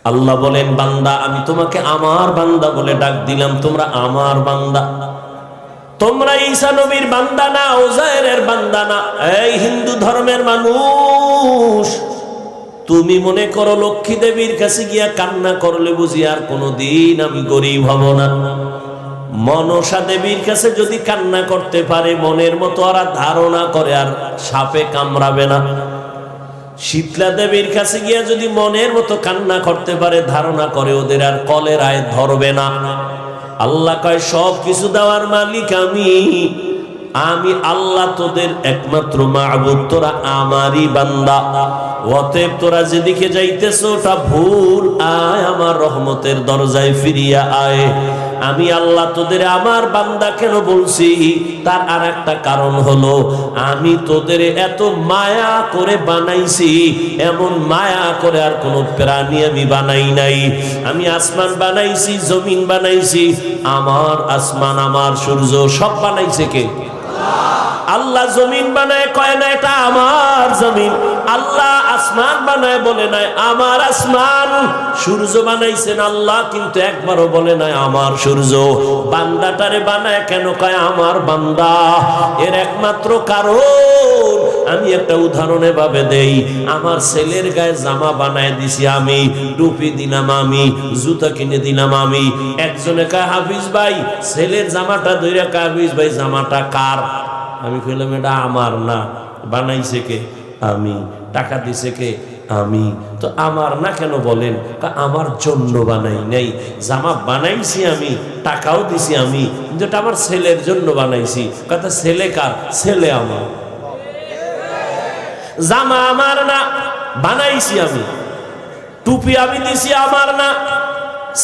আল্লাহ বলেন, বান্দা আমি তোমাকে আমার বান্দা বলে ডাক দিলাম, তোমরা আমার বান্দা। তোমরা ঈসা নবীর বান্দা না, উযায়েরের বান্দা না। এই হিন্দু ধর্মের মানুষ, তুমি মনে করো লক্ষ্মী দেবীর কাছে গিয়া কান্না করলে বুঝি আর কোনোদিন আমি গরিব হব না? মনসা দেবীর কাছে যদি কান্না করতে পারে, মনের মতো ওরা ধারণা করে আর সাপে কামড়াবে না। শীতলা দেবীর কাছে গিয়া যদি মনের মতো কান্না করতে পারে, ধারণা করে ওদের আর কলেরায় ধরবে না। আল্লাহ কয়, সব কিছু দেওয়ার মালিক আমি আল্লাহ, তোদের একমাত্র মাবুদ, তোরা আমারই বান্দা। অতএব তোরা যেদিকে যাইতেছ ওটা ভুল, আয় আমার রহমতের দরজায় ফিরিয়া আয়। আমি আল্লাহ তোদের আমার বান্দা কেন বলছি, তার আর একটা কারণ হলো, আমি তোদের এত মায়া করে বানাইছি, এমন মায়া করে আর কোন প্রাণী আমি বানাই নাই। আমি আসমান বানাইছি, জমিন বানাইছি, আমার আসমান আমার সূর্য সব বানাইছে কে? আল্লাহ জমিন বানায় কয় না এটা আমার জমিন, আল্লাহ আসমান বানায় বলে নাই আমার আসমান। সূর্য বানাইছেন আল্লাহ, কিন্তু একবারও বলে নাই আমার সূর্য। বান্দাটারে বানায় কেন কয় আমার বান্দা? এর একমাত্র কারণ আমি একটা উদাহরণে ভাবে দেই। আমার ছেলের গায়ে জামা বানায় দিছি আমি, টুপি দিলাম আমি, জুতা কিনে দিলাম আমি। একজনে কয় হাফিজ ভাই ছেলের জামাটা ধইরা কয় হাফিজ ভাই জামাটা কার? আমি কইলাম এটা আমার না, বানাইছে কে? আমি। টাকা দিছে কে? আমি। তো আমার না কেন বলেন? আমার জন্য বানাই নাই, জামা বানাইছি আমি, টাকাও দিছি আমি, কিন্তু এটা আমার ছেলের জন্য বানাইছি। কথা ছেলে কার? ছেলে আমার। জামা আমার না, বানাইছি আমি। টুপি আমি দিছি আমার না,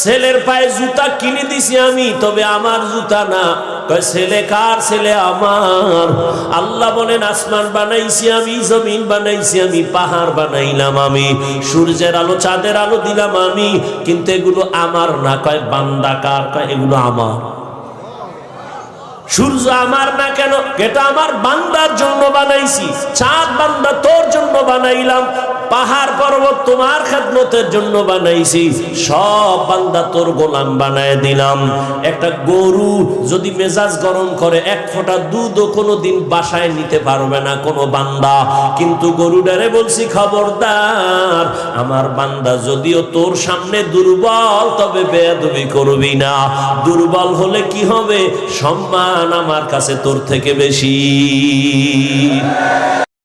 ছেলের পায়ে জুতা কিনে দিছি আমি, তবে আমার জুতা না। ছেলে কার? ছেলে আমার। আল্লাহ বলেন আসমান বানাইছি আমি, জমিন বানাইছি আমি, পাহাড় বানাইলাম আমি, সূর্যের আলো চাঁদের আলো দিলাম আমি, কিন্তু এগুলো আমার না। কয় বান্দা কার? কয় এগুলো আমার। সূর্য আমার না কেন? এটা আমার বান্দার জন্য বানাইছি। চাঁদ বান্দা তোর জন্য বানাইলাম, পাহাড় পর্বত তোমার খেদমতের জন্য বানাইছি, সব বান্দা তোর গোলাম বানায় দিলাম। একটা গরু যদি মেজাজ গরম করে, এক ফোঁটা দুধও কোনোদিন বাসায় নিতে পারবে না কোনো বান্দা, কিন্তু গরুটারে বলছি খবরদার, আমার বান্দা যদিও তোর সামনে দুর্বল, তবে বেয়াদবি করবি না। দুর্বল হলে কি হবে? সম্মান আমার কাছে তোর থেকে বেশি।